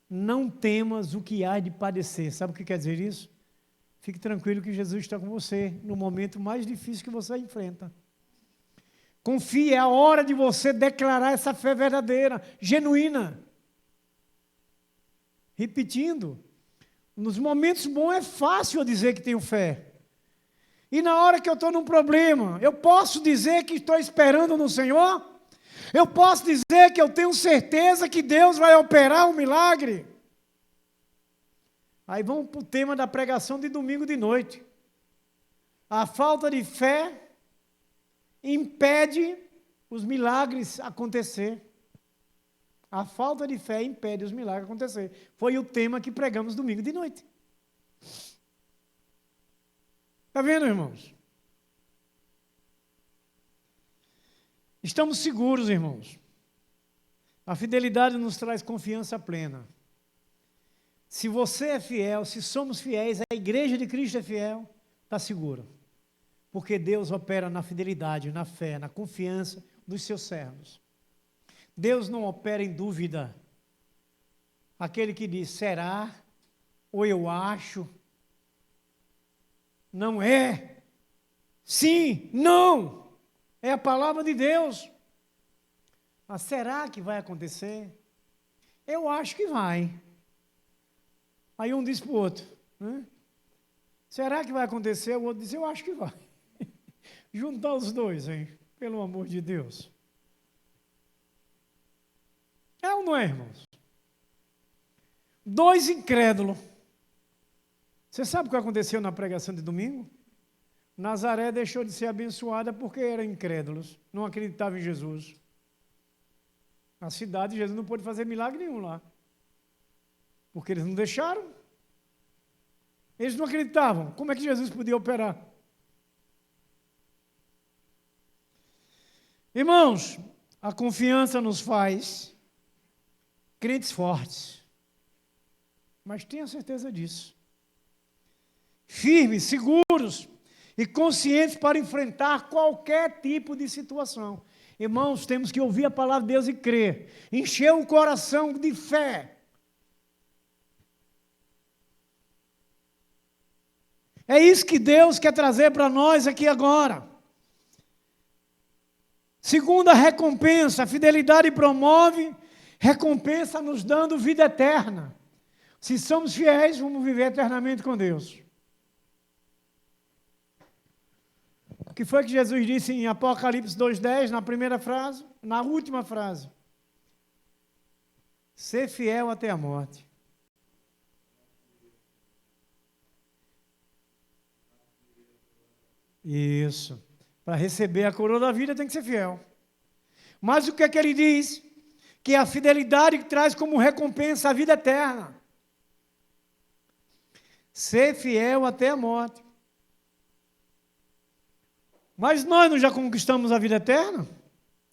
A: Não temas o que há de padecer. Sabe o que quer dizer isso? Fique tranquilo que Jesus está com você no momento mais difícil que você enfrenta. Confie, é a hora de você declarar essa fé verdadeira, genuína. Repetindo, nos momentos bons é fácil eu dizer que tenho fé. E na hora que eu estou num problema, eu posso dizer que estou esperando no Senhor? Eu posso dizer que eu tenho certeza que Deus vai operar um milagre? Aí vamos para o tema da pregação de domingo de noite. A falta de fé impede os milagres acontecer. A falta de fé impede os milagres acontecer. Foi o tema que pregamos domingo de noite. Está vendo, irmãos? Estamos seguros, irmãos. A fidelidade nos traz confiança plena. Se você é fiel, se somos fiéis, a igreja de Cristo é fiel, está seguro. Porque Deus opera na fidelidade, na fé, na confiança dos seus servos. Deus não opera em dúvida. Aquele que diz, será? Ou eu acho? Não é? Sim, não! É a palavra de Deus. Mas será que vai acontecer? Eu acho que vai. Aí um diz para o outro, né? Será que vai acontecer? O outro diz, eu acho que vai. Juntar os dois, hein? Pelo amor de Deus. É ou não é, irmãos? 2 incrédulos. Você sabe o que aconteceu na pregação de domingo? Nazaré deixou de ser abençoada porque eram incrédulos, não acreditavam em Jesus. Na cidade, Jesus não pôde fazer milagre nenhum lá. Porque eles não deixaram. Eles não acreditavam. Como é que Jesus podia operar? Irmãos, a confiança nos faz crentes fortes. Mas tenha certeza disso. Firmes, seguros e conscientes para enfrentar qualquer tipo de situação. Irmãos, temos que ouvir a palavra de Deus e crer. Encher o coração de fé. É isso que Deus quer trazer para nós aqui agora. Segunda recompensa, a fidelidade promove recompensa nos dando vida eterna. Se somos fiéis, vamos viver eternamente com Deus. O que foi que Jesus disse em Apocalipse 2:10, na primeira frase, na última frase? Ser fiel até a morte. Isso. Para receber a coroa da vida tem que ser fiel. Mas o que é que ele diz? Que a fidelidade traz como recompensa a vida eterna. Ser fiel até a morte. Mas nós não já conquistamos a vida eterna?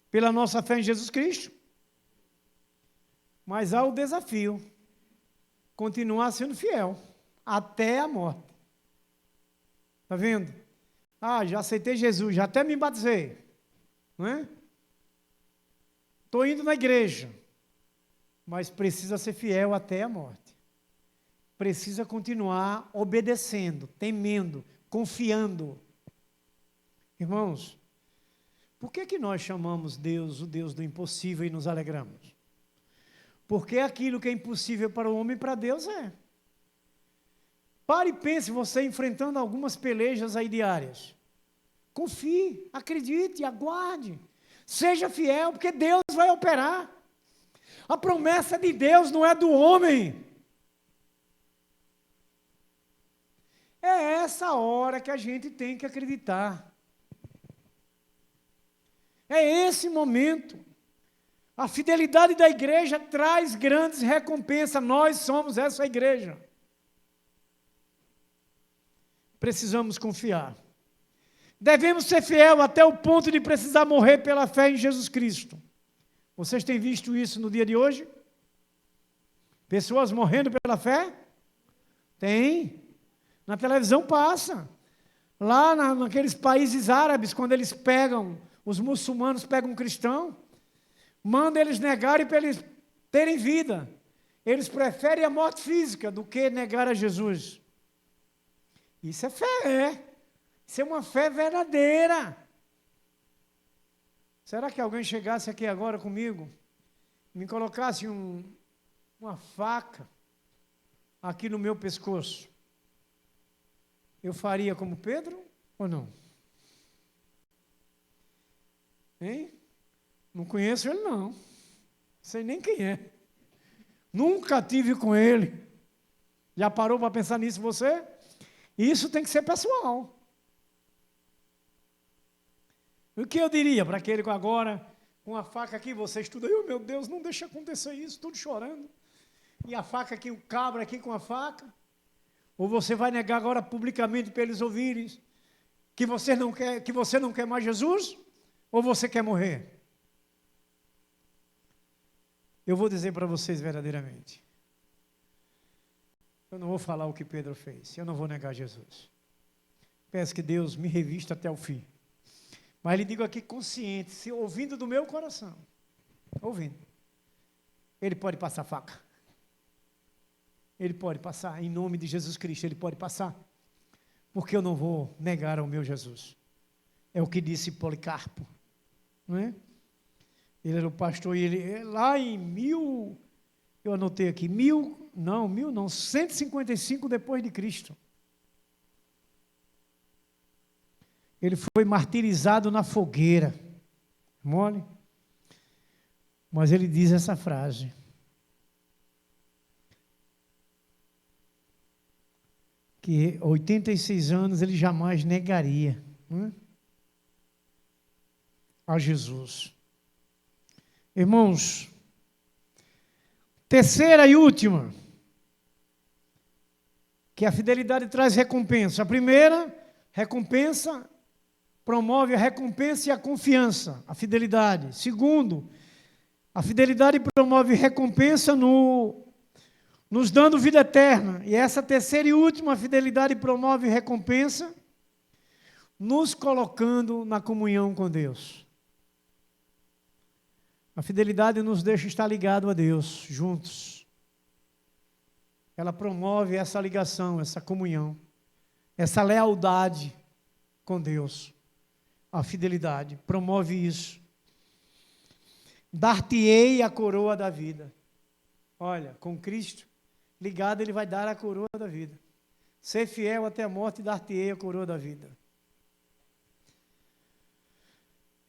A: Pela nossa fé em Jesus Cristo? Mas há o desafio. Continuar sendo fiel. Até a morte. Está vendo? Já aceitei Jesus, já até me batizei. Não é? Estou indo na igreja. Mas precisa ser fiel até a morte. Precisa continuar obedecendo, temendo, confiando. Irmãos, por que nós chamamos Deus o Deus do impossível e nos alegramos? Porque aquilo que é impossível para o homem, para Deus é. Pare e pense você enfrentando algumas pelejas aí diárias. Confie, acredite, aguarde. Seja fiel, porque Deus vai operar. A promessa de Deus não é do homem. É essa hora que a gente tem que acreditar. É esse momento. A fidelidade da igreja traz grandes recompensas. Nós somos essa igreja. Precisamos confiar. Devemos ser fiel até o ponto de precisar morrer pela fé em Jesus Cristo. Vocês têm visto isso no dia de hoje? Pessoas morrendo pela fé? Tem. Na televisão passa. Lá naqueles países árabes, quando eles pegam, os muçulmanos pegam um cristão, mandam eles negarem para eles terem vida. Eles preferem a morte física do que negar a Jesus. Isso é fé, Isso é uma fé verdadeira. Será que alguém chegasse aqui agora comigo, me colocasse uma faca aqui no meu pescoço? Eu faria como Pedro ou não? Hein? Não conheço ele, não. Não sei nem quem é. Nunca tive com ele. Já parou para pensar nisso você? Isso tem que ser pessoal. O que eu diria para aquele que agora, com a faca aqui, você estuda, meu Deus, não deixa acontecer isso, tudo chorando. E a faca aqui, o cabra aqui com a faca. Ou você vai negar agora publicamente para eles ouvirem que você não quer mais Jesus? Ou você quer morrer? Eu vou dizer para vocês verdadeiramente. Eu não vou falar o que Pedro fez. Eu não vou negar Jesus. Peço que Deus me revista até o fim. Mas lhe digo aqui consciente, se ouvindo do meu coração, ouvindo, ele pode passar faca. Ele pode passar, em nome de Jesus Cristo, ele pode passar. Porque eu não vou negar ao meu Jesus. É o que disse Policarpo. Não é? Ele era o pastor e ele, lá em eu anotei aqui, 155 depois de Cristo. Ele foi martirizado na fogueira. Mole? Mas ele diz essa frase. Que 86 anos ele jamais negaria, não é? A Jesus. Irmãos, terceira e última, que a fidelidade traz recompensa. A primeira, recompensa, promove a recompensa e a confiança, a fidelidade. Segundo, a fidelidade promove recompensa nos dando vida eterna. E essa terceira e última, a fidelidade promove recompensa, nos colocando na comunhão com Deus. A fidelidade nos deixa estar ligado a Deus, juntos. Ela promove essa ligação, essa comunhão. essa lealdade com Deus, a fidelidade, promove isso. Dar-te-ei a coroa da vida. Olha, com Cristo ligado, Ele vai dar a coroa da vida. Ser fiel até a morte e dar-te-ei a coroa da vida.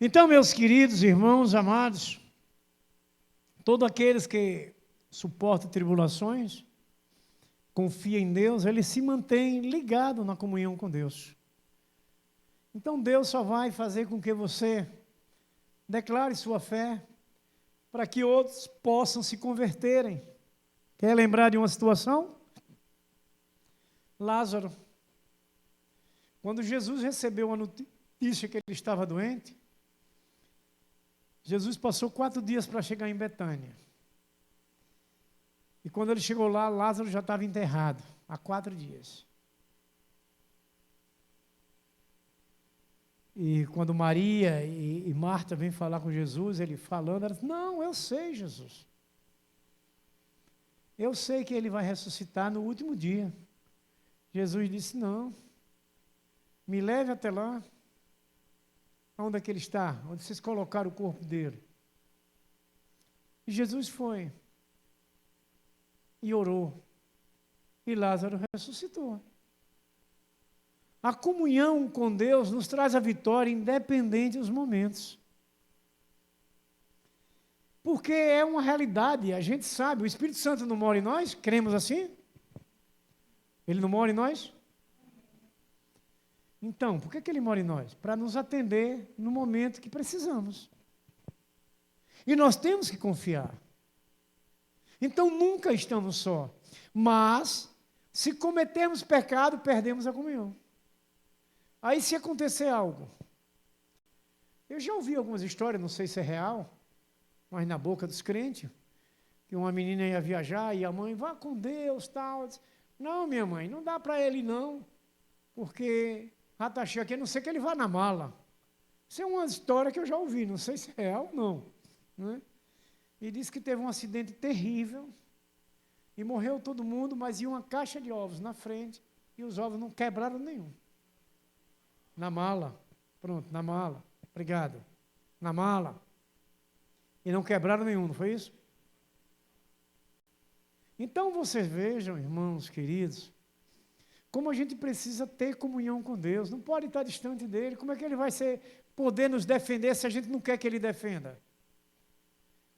A: Então, meus queridos irmãos amados, todos aqueles que suportam tribulações, confiam em Deus, eles se mantêm ligados na comunhão com Deus. Então, Deus só vai fazer com que você declare sua fé para que outros possam se converterem. Quer lembrar de uma situação? Lázaro. Quando Jesus recebeu a notícia que ele estava doente, Jesus passou 4 dias para chegar em Betânia. E quando ele chegou lá, Lázaro já estava enterrado, há 4 dias. E quando Maria e Marta vêm falar com Jesus, ele falando, ela disse, não, eu sei, Jesus. Eu sei que ele vai ressuscitar no último dia. Jesus disse, não, me leve até lá. Onde é que ele está? Onde vocês colocaram o corpo dele? E Jesus foi. E orou. E Lázaro ressuscitou. A comunhão com Deus nos traz a vitória independente dos momentos. Porque é uma realidade, a gente sabe, o Espírito Santo não mora em nós, cremos assim? Ele não mora em nós? Então, por que ele mora em nós? Para nos atender no momento que precisamos. E nós temos que confiar. Então, nunca estamos só. Mas, se cometermos pecado, perdemos a comunhão. Aí, se acontecer algo, eu já ouvi algumas histórias, não sei se é real, mas na boca dos crentes, que uma menina ia viajar e a mãe, vá com Deus, tal. Disse, não, minha mãe, não dá para ele não, porque já está cheio aqui, a não ser que ele vá na mala. Isso é uma história que eu já ouvi, não sei se é real ou não. Né? E disse que teve um acidente terrível, e morreu todo mundo, mas ia uma caixa de ovos na frente, e os ovos não quebraram nenhum. Na mala, pronto, na mala, obrigado. Na mala. E não quebraram nenhum, não foi isso? Então vocês vejam, irmãos queridos, como a gente precisa ter comunhão com Deus, não pode estar distante dele, como é que ele vai poder nos defender se a gente não quer que ele defenda?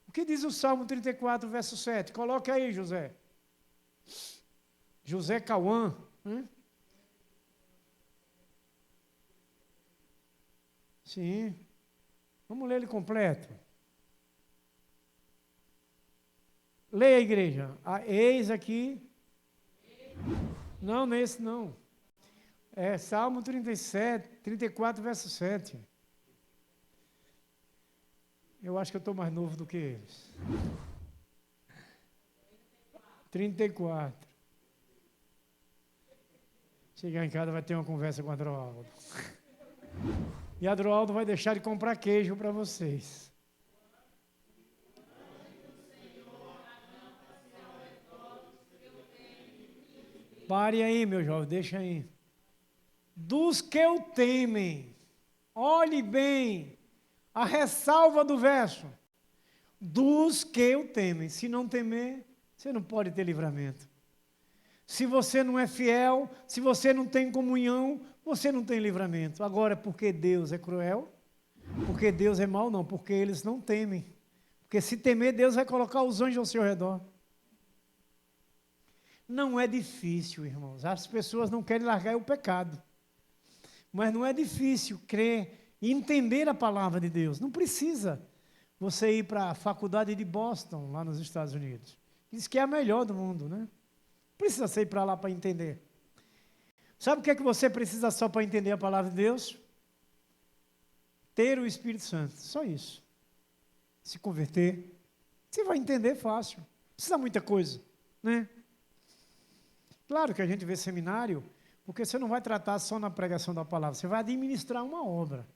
A: O que diz o Salmo 34, verso 7? Coloque aí, José. José Cauã. Sim. Vamos ler ele completo. Leia a igreja. Eis aqui. Não, nesse não. É Salmo 34, verso 7. Eu acho que eu estou mais novo do que eles. 34. Chegar em casa vai ter uma conversa com o Adroaldo. E Adroaldo vai deixar de comprar queijo para vocês. Pare aí, meu jovem, deixa aí. Dos que o temem, olhe bem a ressalva do verso. Dos que o temem. Se não temer, você não pode ter livramento. Se você não é fiel, se você não tem comunhão, você não tem livramento. Agora, porque Deus é cruel? Porque Deus é mau? Não, porque eles não temem. Porque se temer, Deus vai colocar os anjos ao seu redor. Não é difícil, irmãos. As pessoas não querem largar o pecado. Mas não é difícil crer e entender a palavra de Deus. Não precisa você ir para a faculdade de Boston, lá nos Estados Unidos. Diz que é a melhor do mundo, né? Não precisa você ir para lá para entender. Sabe o que é que você precisa só para entender a palavra de Deus? Ter o Espírito Santo. Só isso. Se converter. Você vai entender fácil. Não precisa muita coisa, né? Claro que a gente vê seminário, porque você não vai tratar só na pregação da palavra, você vai administrar uma obra.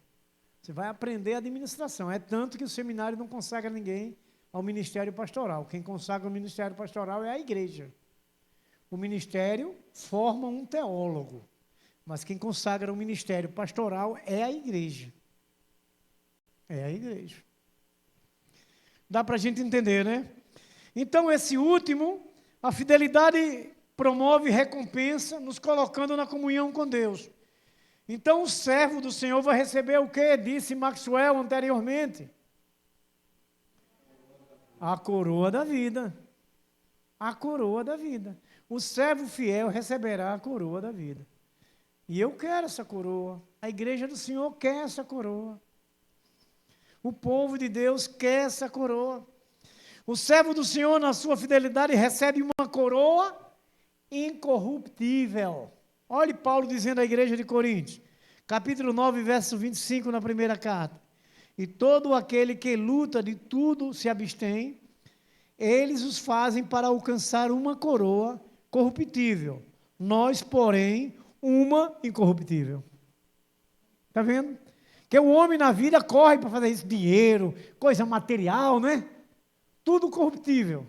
A: Você vai aprender a administração. É tanto que o seminário não consagra ninguém ao ministério pastoral. Quem consagra o ministério pastoral é a igreja. O ministério forma um teólogo. Mas quem consagra o ministério pastoral é a igreja. É a igreja. Dá para a gente entender, né? Então, esse último, a fidelidade promove recompensa, nos colocando na comunhão com Deus. Então, o servo do Senhor vai receber o que? Disse Maxwell anteriormente. A coroa da vida. A coroa da vida. O servo fiel receberá a coroa da vida. E eu quero essa coroa. A igreja do Senhor quer essa coroa. O povo de Deus quer essa coroa. O servo do Senhor, na sua fidelidade, recebe uma coroa incorruptível. Olhe Paulo dizendo à igreja de Coríntios, capítulo 9, verso 25, na primeira carta. E todo aquele que luta de tudo se abstém, eles os fazem para alcançar uma coroa corruptível. Nós, porém, uma incorruptível. Está vendo? Que o homem na vida corre para fazer isso, dinheiro, coisa material, né? Tudo corruptível.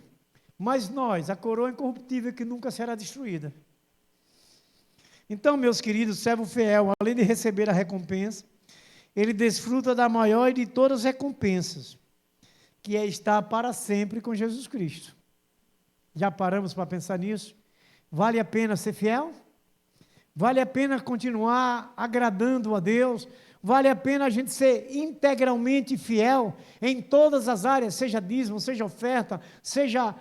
A: Mas nós, a coroa incorruptível que nunca será destruída. Então, meus queridos, servo fiel, além de receber a recompensa, ele desfruta da maior de todas as recompensas, que é estar para sempre com Jesus Cristo. Já paramos para pensar nisso? Vale a pena ser fiel? Vale a pena continuar agradando a Deus? Vale a pena a gente ser integralmente fiel em todas as áreas, seja dízimo, seja oferta, seja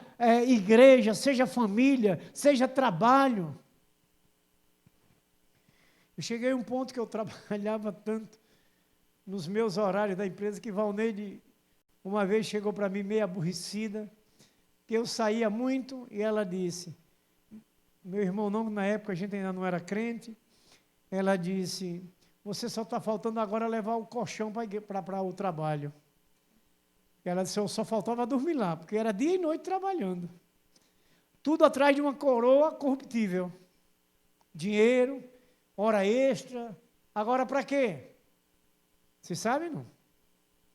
A: igreja, seja família, seja trabalho. Eu cheguei a um ponto que eu trabalhava tanto nos meus horários da empresa que Valneide uma vez chegou para mim meio aborrecida, que eu saía muito e ela disse, meu irmão não, na época a gente ainda não era crente, ela disse, você só está faltando agora levar o colchão para o trabalho. Ela disse, eu só faltava dormir lá, porque era dia e noite trabalhando. Tudo atrás de uma coroa corruptível. Dinheiro, hora extra. Agora para quê? Vocês sabem, não?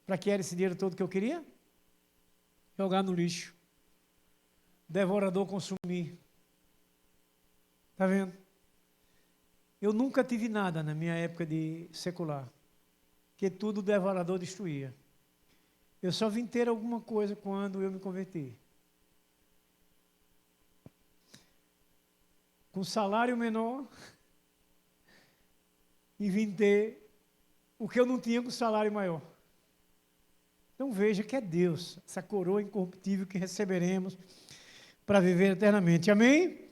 A: Para que era esse dinheiro todo que eu queria? Jogar no lixo. Devorador consumir. Está vendo? Eu nunca tive nada na minha época de secular, que tudo o devorador destruía. Eu só vim ter alguma coisa quando eu me converti. Com salário menor, e vim ter o que eu não tinha com salário maior. Então veja que é Deus, essa coroa incorruptível que receberemos para viver eternamente. Amém?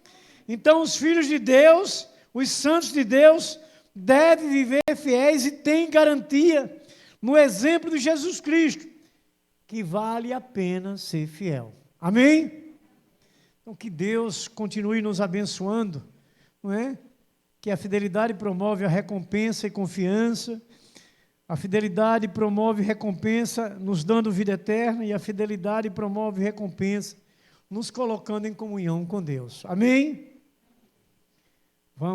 A: Então os filhos de Deus, os santos de Deus, devem viver fiéis e têm garantia no exemplo de Jesus Cristo, que vale a pena ser fiel. Amém? Então que Deus continue nos abençoando, não é? Que a fidelidade promove a recompensa e confiança, a fidelidade promove recompensa nos dando vida eterna e a fidelidade promove recompensa nos colocando em comunhão com Deus. Amém?